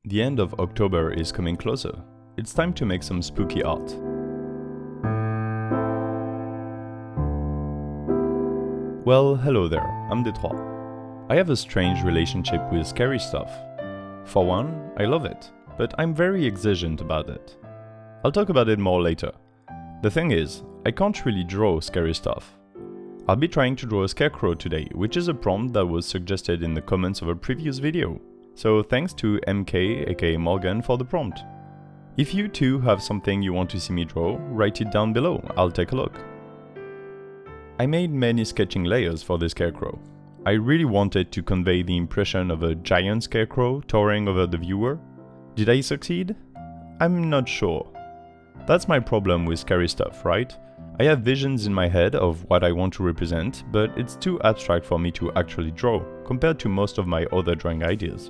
The end of October is coming closer. It's time to make some spooky art. Well, hello there, I'm Detroit. I have a strange relationship with scary stuff. For one, I love it, but I'm very exigeant about it. I'll talk about it more later. The thing is, I can't really draw scary stuff. I'll be trying to draw a scarecrow today, which is a prompt that was suggested in the comments of a previous video. So thanks to MK aka Morgan for the prompt. If you too have something you want to see me draw, write it down below, I'll take a look. I made many sketching layers for this scarecrow. I really wanted to convey the impression of a giant scarecrow towering over the viewer. Did I succeed? I'm not sure. That's my problem with scary stuff, right? I have visions in my head of what I want to represent, but it's too abstract for me to actually draw, compared to most of my other drawing ideas.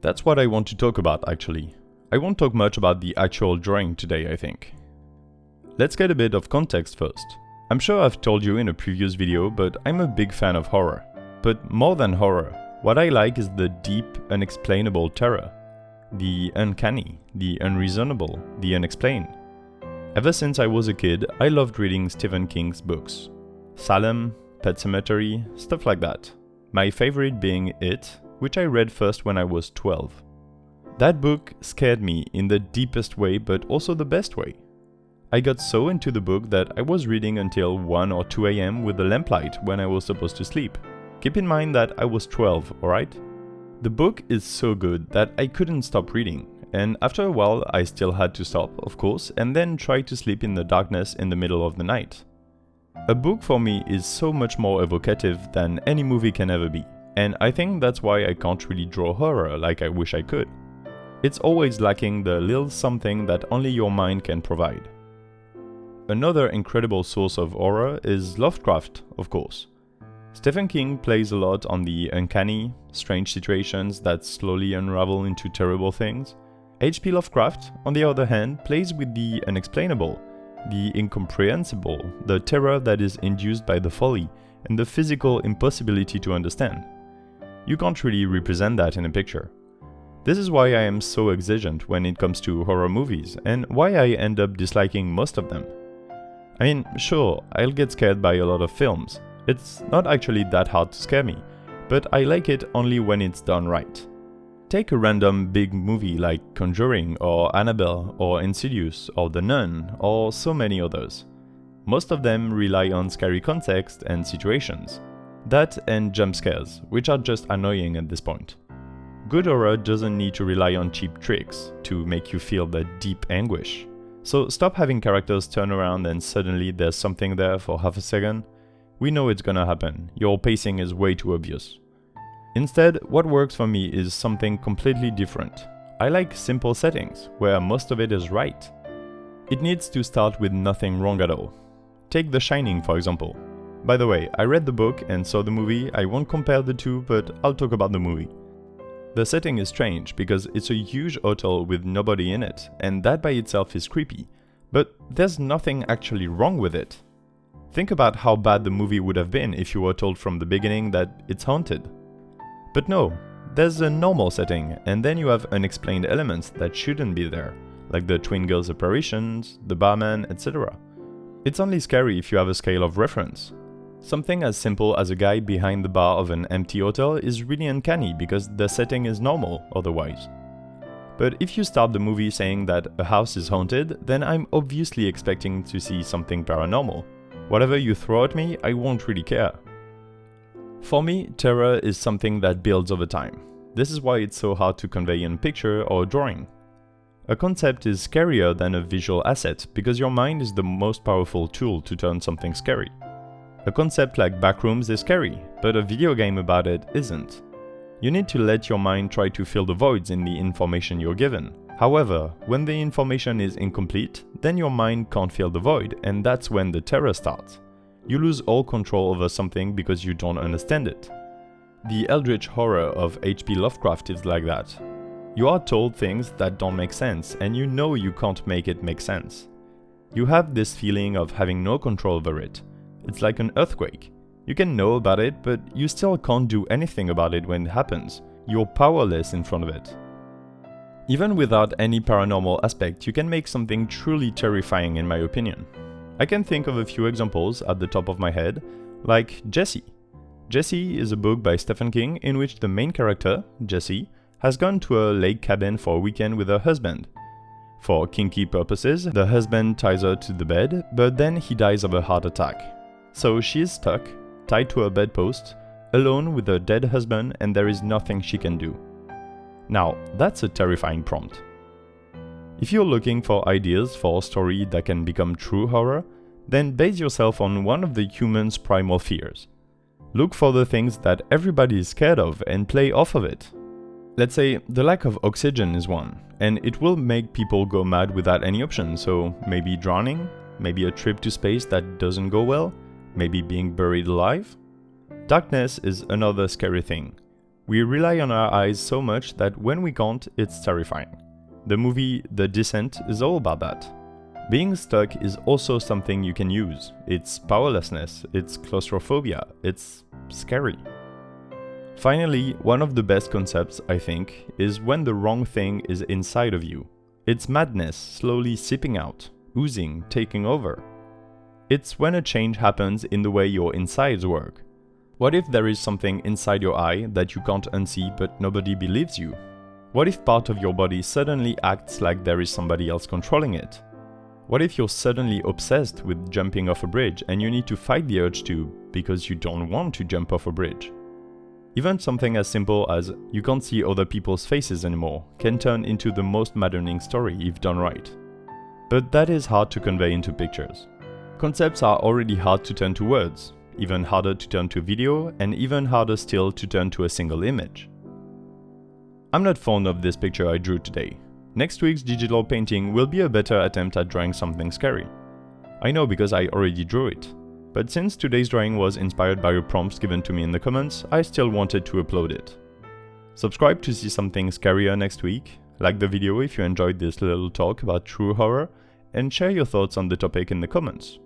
That's what I want to talk about actually. I won't talk much about the actual drawing today, I think. Let's get a bit of context first. I'm sure I've told you in a previous video, but I'm a big fan of horror. But more than horror, what I like is the deep, unexplainable terror. The uncanny, the unreasonable, the unexplained. Ever since I was a kid, I loved reading Stephen King's books. Salem, Pet Sematary, stuff like that. My favorite being It, which I read first when I was 12. That book scared me in the deepest way, but also the best way. I got so into the book that I was reading until 1 or 2 AM with a lamplight when I was supposed to sleep. Keep in mind that I was 12, alright? The book is so good that I couldn't stop reading, and after a while I still had to stop, of course, and then try to sleep in the darkness in the middle of the night. A book for me is so much more evocative than any movie can ever be, and I think that's why I can't really draw horror like I wish I could. It's always lacking the little something that only your mind can provide. Another incredible source of horror is Lovecraft, of course. Stephen King plays a lot on the uncanny, strange situations that slowly unravel into terrible things. H.P. Lovecraft, on the other hand, plays with the unexplainable, the incomprehensible, the terror that is induced by the folly, and the physical impossibility to understand. You can't really represent that in a picture. This is why I am so exigeant when it comes to horror movies, and why I end up disliking most of them. I mean, sure, I'll get scared by a lot of films. It's not actually that hard to scare me, but I like it only when it's done right. Take a random big movie like Conjuring or Annabelle or Insidious or The Nun or so many others. Most of them rely on scary context and situations. That and jump scares, which are just annoying at this point. Good horror doesn't need to rely on cheap tricks to make you feel the deep anguish. So stop having characters turn around and suddenly there's something there for half a second. We know it's gonna happen, your pacing is way too obvious. Instead, what works for me is something completely different. I like simple settings, where most of it is right. It needs to start with nothing wrong at all. Take The Shining for example. By the way, I read the book and saw the movie, I won't compare the two, but I'll talk about the movie. The setting is strange because it's a huge hotel with nobody in it, and that by itself is creepy. But there's nothing actually wrong with it. Think about how bad the movie would have been if you were told from the beginning that it's haunted. But no, there's a normal setting, and then you have unexplained elements that shouldn't be there, like the twin girls' apparitions, the barman, etc. It's only scary if you have a scale of reference. Something as simple as a guy behind the bar of an empty hotel is really uncanny because the setting is normal otherwise. But if you start the movie saying that a house is haunted, then I'm obviously expecting to see something paranormal. Whatever you throw at me, I won't really care. For me, terror is something that builds over time. This is why it's so hard to convey in a picture or a drawing. A concept is scarier than a visual asset because your mind is the most powerful tool to turn something scary. A concept like Backrooms is scary, but a video game about it isn't. You need to let your mind try to fill the voids in the information you're given. However, when the information is incomplete, then your mind can't fill the void, and that's when the terror starts. You lose all control over something because you don't understand it. The eldritch horror of H.P. Lovecraft is like that. You are told things that don't make sense, and you know you can't make it make sense. You have this feeling of having no control over it. It's like an earthquake. You can know about it, but you still can't do anything about it when it happens. You're powerless in front of it. Even without any paranormal aspect, you can make something truly terrifying in my opinion. I can think of a few examples at the top of my head, like Jessie. Jessie is a book by Stephen King in which the main character, Jessie, has gone to a lake cabin for a weekend with her husband. For kinky purposes, the husband ties her to the bed, but then he dies of a heart attack. So she is stuck, tied to a bedpost, alone with her dead husband, and there is nothing she can do. Now, that's a terrifying prompt. If you're looking for ideas for a story that can become true horror, then base yourself on one of the human's primal fears. Look for the things that everybody is scared of and play off of it. Let's say the lack of oxygen is one, and it will make people go mad without any option, so maybe drowning, maybe a trip to space that doesn't go well, maybe being buried alive. Darkness is another scary thing. We rely on our eyes so much that when we can't, it's terrifying. The movie The Descent is all about that. Being stuck is also something you can use. It's powerlessness, it's claustrophobia, it's scary. Finally, one of the best concepts, I think, is when the wrong thing is inside of you. It's madness slowly seeping out, oozing, taking over. It's when a change happens in the way your insides work. What if there is something inside your eye that you can't unsee but nobody believes you? What if part of your body suddenly acts like there is somebody else controlling it? What if you're suddenly obsessed with jumping off a bridge and you need to fight the urge to because you don't want to jump off a bridge? Even something as simple as you can't see other people's faces anymore can turn into the most maddening story if done right. But that is hard to convey into pictures. Concepts are already hard to turn to words, even harder to turn to video, and even harder still to turn to a single image. I'm not fond of this picture I drew today. Next week's digital painting will be a better attempt at drawing something scary. I know because I already drew it. But since today's drawing was inspired by your prompts given to me in the comments, I still wanted to upload it. Subscribe to see something scarier next week, like the video if you enjoyed this little talk about true horror, and share your thoughts on the topic in the comments.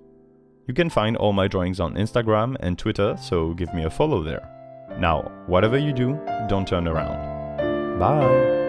You can find all my drawings on Instagram and Twitter, so give me a follow there. Now, whatever you do, don't turn around. Bye!